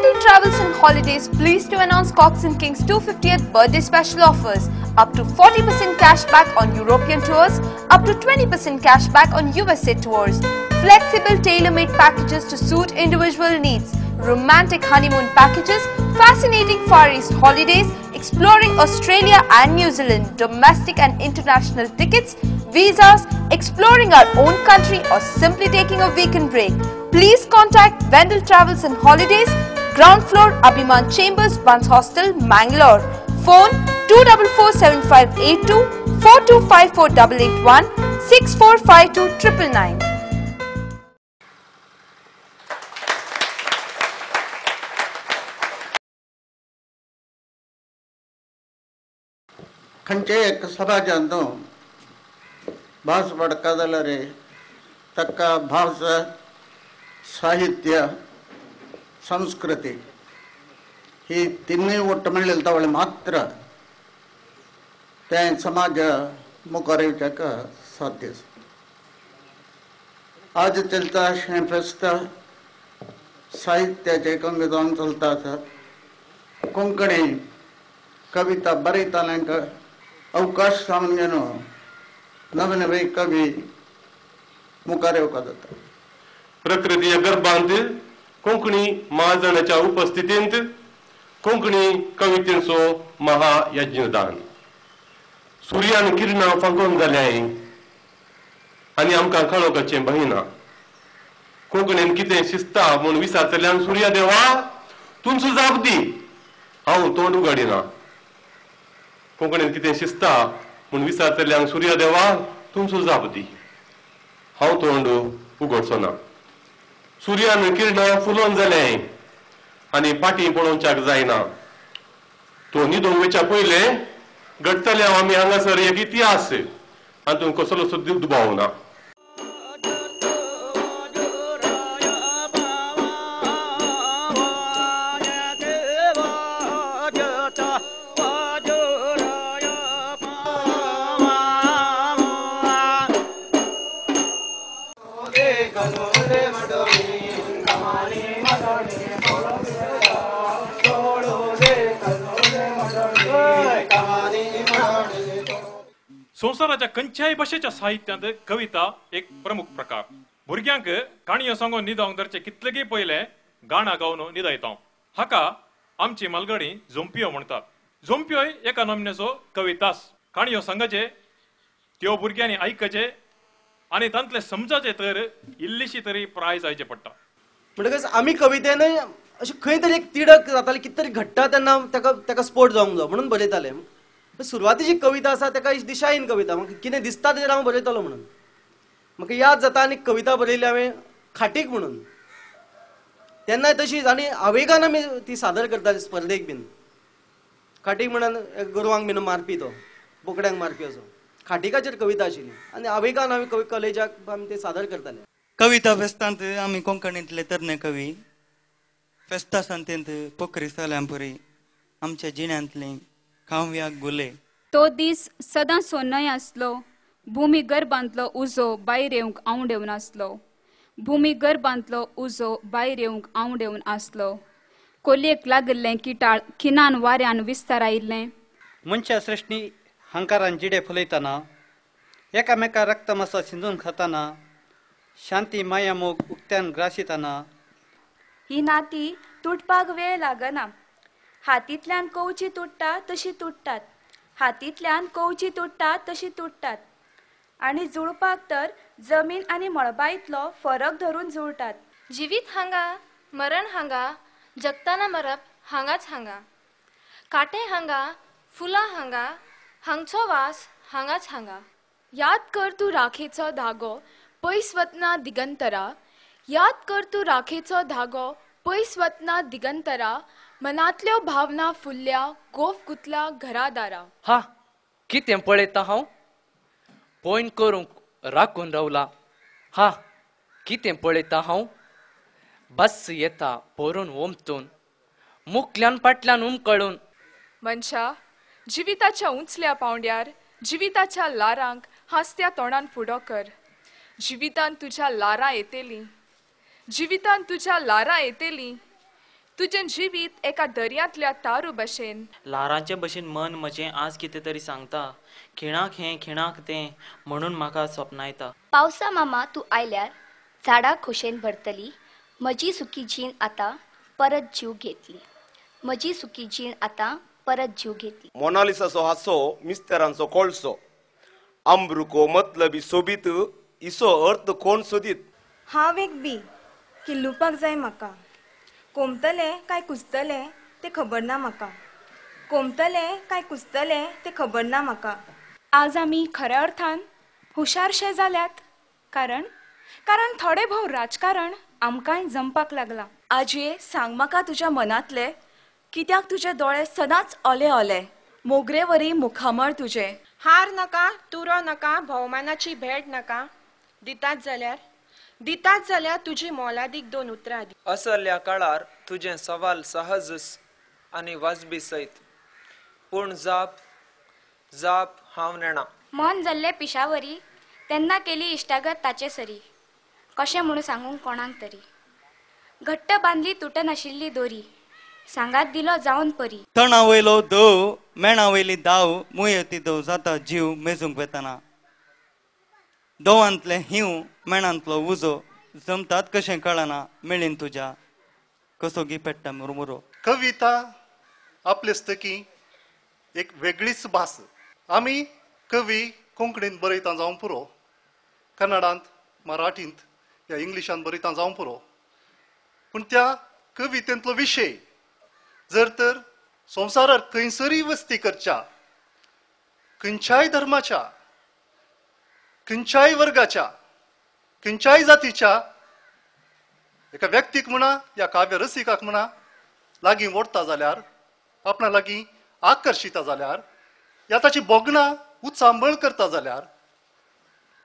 Vendel Travels and Holidays pleased to announce Cox & Kings 250th birthday special offers. Up to 40% cash back on European tours, up to 20% cash back on USA tours. Flexible tailor-made packages to suit individual needs. Romantic honeymoon packages, fascinating Far East holidays, exploring Australia and New Zealand, domestic and international tickets, visas, exploring our own country or simply taking a weekend break. Please contact Vendel Travels and Holidays, ground floor Abhiman Chambers, Buns Hostel, Mangalore. Phone 244752 4254881 6452 999. खंचे एक सभा जानतो भास बड़कादलरे तक्का भाषा साहित्य संस्कृति ही तिन्ही ಒಟ್ಟುಮಳ್ಳಿಲ್ತವಳೆ ಮಾತ್ರ त्या समाज मुखारेवच्याक साध्य आज चलता शेफेस्त साहित्याचे कंग जावन चलता आसा कोंकणी कविता बरयताल्यांक अवकाश जावन घेवन नवे नवे कवी मुखार येवपाक जाता. प्रकृतीच्या गर्भांत कोंकणी महाजनाच्या उपस्थितींत कोंकणी कवितेचो महायज्ञदान सुर्यान किरणां फांकोन जाल्याय आनी आमकां कळोवपाचें भयना. कोंकणीन कितें शिस्ता म्हूण विचारतल्यान सुर्या देवा तुमचो जाप दी हांव तोंड उगडिना. कोंकणीन कितें शिस्ता म्हूण विचारतल्यान सुर्या देवा तुमचो जाप दी हांव तोंड उगडचो ना. सुर्यान किरणां फुलोवन जाल्याय आनी पाटी पळोवच्याक जायना. तो न्हिदूंक वयच्या पयलें घडटले आमी हांगासर एक इतिहास हातूंत कसलो सुद्दां दुबाव ना. संवसाराच्या खंयच्याय भाशेच्या साहित्यांत कविता एक प्रमुख प्रकार. भुरग्यांक काणयो सांगून न्हिदोंक धरचे कितलेगी पयले गाणा गावन न्हिदयता. हाका आमची मालगडी झोंपियो म्हणटात. झोंपियोय एका नमन्याचो कवितास. काणयो सांगचे त्यो भुरग्यांनी आयकचे आनी तांतले समजाचे तर इल्लीशी तरी प्राय जायचे पडटा. म्हणटकच आमी कवितेन अशें खंय तरी एक तिडक जाताली कितें तरी घडटा तेन्ना ताका स्पोर्ट जावंक जाय म्हणून बरयताले. सुरवातीची कविता आसा ताका दिशाहीन कविता म्हाका कितें दिसता तेजेर हांव बरयतलो म्हणून. म्हाका याद जाता आनी कविता बरयली हांवें खाटीक म्हणून. तेन्नाय तशीच आनी आवेगान आमी ती सादर करताली स्पर्धेक बीन. खाटीक म्हणून गोरवांक बीन मारपी तो बोकड्यांक मारपी असो खाटीकाचेर कविता आशिल्ली आनी आवेगान आमी कॉलेजाक आमी ते सादर करताले. कविता फेस्तांत आमी कोंकणींतले तरणे कवी फेस्ता संतेंत पोखरी साल्यांपुरी आमच्या जिण्यांतले काव्याक गुले. तो दीस सदां सोन्नय आसलो. भुमी गर्भांतलो उजो भायर येवंक आवंडेवन आसलो. भुमी गर्भांतलो उजो भायर येवंक आवंडेवन आसलो. कोलयेक लागल्लें किटाळ खिनान वाऱ्यान विस्तार आयिल्लें. मनशा सृश्टी हंकारान जिडे फुलयतना एकामेका रक्तमासा सिंधून खाताना शांती माया मोग उक्त्यान ग्रासिताना ही नाती तुटपाक वेळ लागना. हातींतल्यान कवची तुटता तशी तुटतात. हातींतल्यान कवची तुटता तशी तुटतात आनी जुळपाक तर जमीन आनी मळबाईतलो फरक धरून जुळटात. जिवीत हांगा मरण हांगा जगताना मरप हांगाच हांगा. काटे हांगा फुलां हांगा हांगचो वास हांगाच हांगा. याद कर तू राखेचो धागो पयस वतना दिगंतरा. याद कर तू राखेचो धागो पयस वतना दिगंतरा. मनांतल्यो भावना फुल्ल्या गोफ गुतला घरादारा. हा कितें पळयता हांव पॉयंट करूंक राखून रावला. हा कितें पळयता हांव बस येता पोरून ओमतून मुखल्यान फाटल्यान उमकळून. मनशा जिविताच्या उंचल्या पावंड्यार जिविताच्या लारांक हांसत्या तोंडान फुडो कर. जिवितान तुज्या लारां येतेली. जिवितान तुज्या लारां येतेली. तुजें जिवीत एका दर्यांतल्या तारू भशेन. ल्हारांचे भशेन मन म्हजें आज कितें तरी सांगता. खिणाक हें खिणाक तें म्हणून म्हाका सपनां येता. पावसा मामा तूं आयल्यार झाडां खोशेन भरतली. म्हजी सुकी जीण आतां परत जीव घेतली. म्हजी सुकी जीण आतां परत जीव घेतली. मोनालिसाचो हांसो मिस्तेरांचो कोळसो. अमृको मतलबी सोबीत इसो अर्थ कोण सोदीत. हांव एक बी किल्लुपाक जाय म्हाका. कोमतले काय कुसतले ते खबर ना म्हाका. कोमतले काय कुसतले ते खबर ना म्हाका. आज आमी खऱ्या अर्थान हुशारशे जाल्यात कारण थोडे भोव राजकारण आमकांय जमपाक लागला. आजये सांग म्हाका तुज्या मनांतले, कित्याक तुजे दोळे सदांच ओले ओले. मोगरे वरी मुखामळ तुजे. हार नका, तुरो नका, भोवमानाची भेट नका. दितात जाल्यार तुजी मोलादीक 2 उतरां दी. असल्या काळार तुजें सवाल सहजस आनी वाजबी सयत. पूण जाप हांव नेणा. मन जाल्ले पिशावरी तेन्ना केली इश्टागत ताचे सरी. कशें म्हणून सांगूंक कोणाक तरी. घट्ट बांदली तुटनाशिल्ली दोरी. सांगात दिलो जावन परी. तणा वयलो दव मेणा वयली दाव मुयती दव जाता जीव मेजूंक वेतना. दोवांतले हिंव मेणांतलो उजो जमतात कशें कळना मेळीन तुज्या कसोगी पेट्टा मुरमुरो. कविता आपलेस्तकी एक वेगळीच भास. आमी कवी कोंकणींत बरयता जावं पुरो, कन्नडांत, मराठींत या इंग्लिशांत बरयता जावं पुरो, पूण त्या कवितेंतलो विशय जर तर संवसारार खंयसरी वस्ती करच्या, खंयच्याय धर्माच्या, खंयच्याय वर्गाच्या, खंयच्याय जातीच्या एका व्यक्तीक म्हणा या काव्य रसिकाक म्हणा लागीं ओडटा जाल्यार, आपणा लागीं आकर्शिता जाल्यार, या ताची बोगणां उचांबळ करता जाल्यार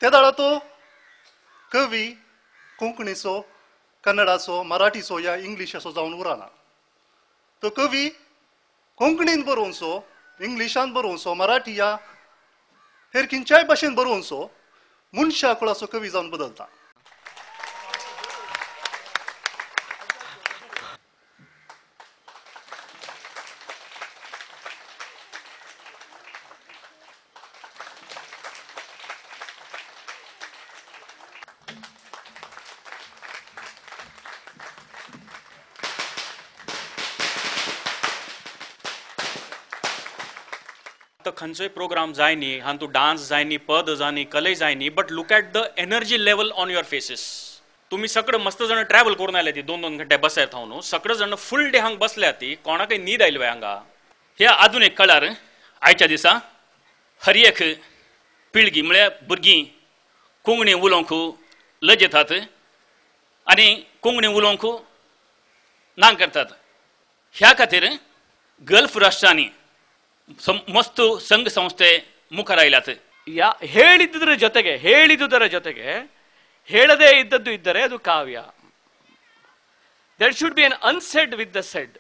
त्या दाडा तो कवी कोंकणीचो, कन्नडाचो, मराठीचो या इंग्लिशाचो जावन उरना. तो कवी कोंकणीन बरोवचो, इंग्लिशान बरोवचो, मराठी या हेर खंयच्याय भाशेन बरोवचो, मनशा कुळाचो कवी जावन बदलता. खंयचोय प्रोग्राम जाय न्ही, हातूंत तूं डान्स जाय न्ही, पद जाय न्ही, कलय जाय न्ही, but look at the energy level on your faces. तुम्ही सगळे मस्त जण ट्रॅव्हल करून आयले ती 2-2 घंटे बसयत हांव न्हू, सगळे जण फूल डे हांगा बसल्या ती, कोणाकय न्हीद आयली हांगा. ह्या आधुनीक काळार आयच्या दिसा हर एक पिळगी म्हळ्यार भुरगीं कोंकणी उलोवंक लज येतात आनी कोंकणी उलोवंक ना करतात. ह्या खातीर गल्फ राष्ट्रांनी ಮಸ್ತು ಸಂಘ ಸಂಸ್ಥೆ ಮುಖರ ಇಲ್ಲತ್ತೆ. ಹೇಳಿದುದರ ಜೊತೆಗೆ ಹೇಳದೇ ಇದ್ದದ್ದು ಇದ್ದರೆ ಅದು ಕಾವ್ಯ. There should be an unsaid with the said.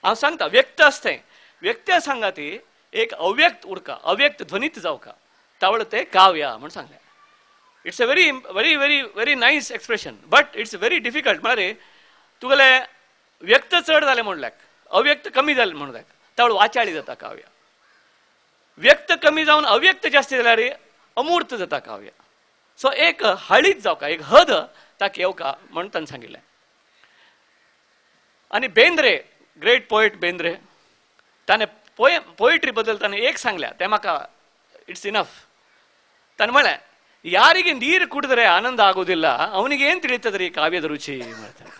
हांव सांगता व्यक्त असते, व्यक्त्या सांगाती एक अव्यक्त उडका, अव्यक्त ध्वनीत जावका, तावळ ते काव्य म्हणून सांगले. It's a very very very very nice expression, but it's very difficult. म्हळ्यार तुगेले व्यक्त चड जाले म्हणल्याक, अव्यक्त कमी जाले म्हणल्याक तावळ वाचाळी जाता काव्य. व्यक्त कमी जावन अव्यक्त जास्ती जाल्यार अमूर्त जाता काव्य. सो एक हळीत जावका, एक हद ताका येवका म्हणून ताणें सांगिल्लें. आणि बेंद्रे, ग्रेट पोएट बेंद्रे, ताणें पोएट्री बद्दल ताणें एक सांगल्या, तें म्हाका इट्स इनफ. ताणें म्हळें, ಯಾರಿಗೆ ನೀರು ಕುಡಿದ್ರೆ ಆನಂದ ಆಗೋದಿಲ್ಲ ಅವನಿಗೆ ಏನ್ ತಿಳಿತದ್ರಿ ಕಾವ್ಯದ ರುಚಿ ಮಾಡ್ತಾರೆ.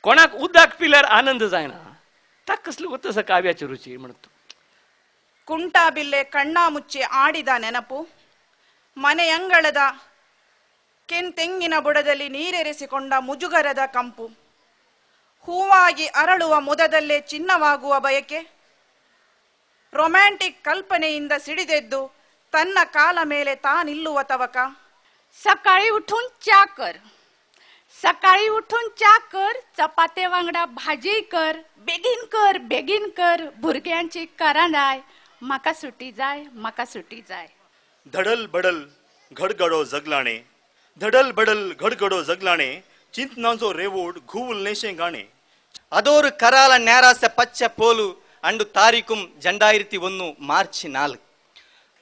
कोणाक उदक पिल्यार आनंद जायना, ताका कसली ಗೊತ್ತ ಕಾವ್ಯಾची ರುಚಿ म्हणतो. ಕುಂಟಾ ಬಿಲ್ಲೆ ಕಣ್ಣಾ ಮುಚ್ಚಿ ಆಡಿದ ನೆನಪು, ಮನೆಯಂಗಳದ ಕೆಂತೆಂಗಿನ ಬುಡದಲ್ಲಿ ನೀರೆರೆಸಿಕೊಂಡ ಮುಜುಗರದ ಕಂಪು, ಹೂವಾಗಿ ಅರಳುವ ಮುದದಲ್ಲೇ ಚಿನ್ನವಾಗುವ ಬಯಕೆ, ರೊಮ್ಯಾಂಟಿಕ್ ಕಲ್ಪನೆಯಿಂದ ಸಿಡಿದೆದ್ದು ತನ್ನ ಕಾಲ ಮೇಲೆ ತಾನಿಲ್ಲುವ ತವಕ. सकाळी उठून चा कर, सकाळी उठून चा कर, चपाते वांगडा भाजी कर, बेगीन कर, भुरग्यांची करांदाय, म्हाका सुटी जाय, म्हाका सुटी जाय. धडल बडल घडगडो जगलाणे, धडल बडल घडगडो जगलाणे, चिंतनाचो रेवोड घुवल नेशें गाणे, ಅದೋರು ಕರಾಲ ನೇರಾಸ ಪಚ್ಚ ಪೋಲು ಅಂಡು ತಾರೀಕುಂ 2001 ಮಾರ್ಚ್ 4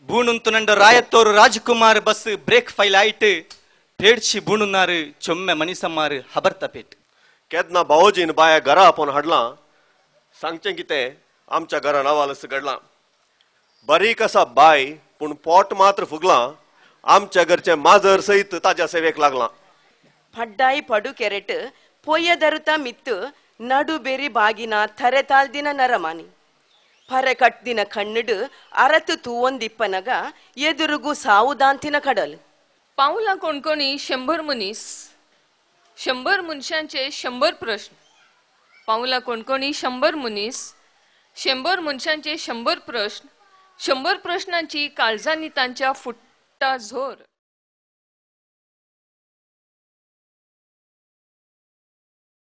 ಬೂಣುಂತುನಂಡು ರಾಯತ್ತೋರು ರಾಜಕುಮಾರ್ ಬಸ್ ಬ್ರೇಕ್ ಫೈಲ್ ಆಯ್ತು पेडशी बुणुनार चोम्मे मनीसमार हबरता पेट केदना भावोजीन बाया घरा आपोवन हाडला सांगचें कितें आमच्या घरान आवालस घडलां बारीक आसा बाय पूण पोट मात्र फुगलां आमच्या घरचे माजर सयत ताज्या सेवेक लागलां ಪಡ್ಡಾಯಿ ಪಡು ಕೆರೆಟ್ ಪೊಯ್ಯದರುತ ಮಿತ್ತು ನಡು ಬೆರಿ ಬಾಗಿನ ಥರೆ ತಾಳ್ದಿನ ನರಮಾನಿ ಪರೆ ಕಟ್ದಿನ ಕಣ್ಣಿಡು ಅರತು ತೂವೊಂದಿಪ್ಪನಗ ಎದುರುಗು ಸಾವುದಾಂತಿನ ಕಡಲು पावला कोणकोणी 100 मनीस 100 मनशांचे 100 प्रश्न पावला कोणकोणी 100 मनीस 100 मनशांचे 100 प्रश्न 100 प्रश्नांची काळजांनी तांच्या फुट्टा झोर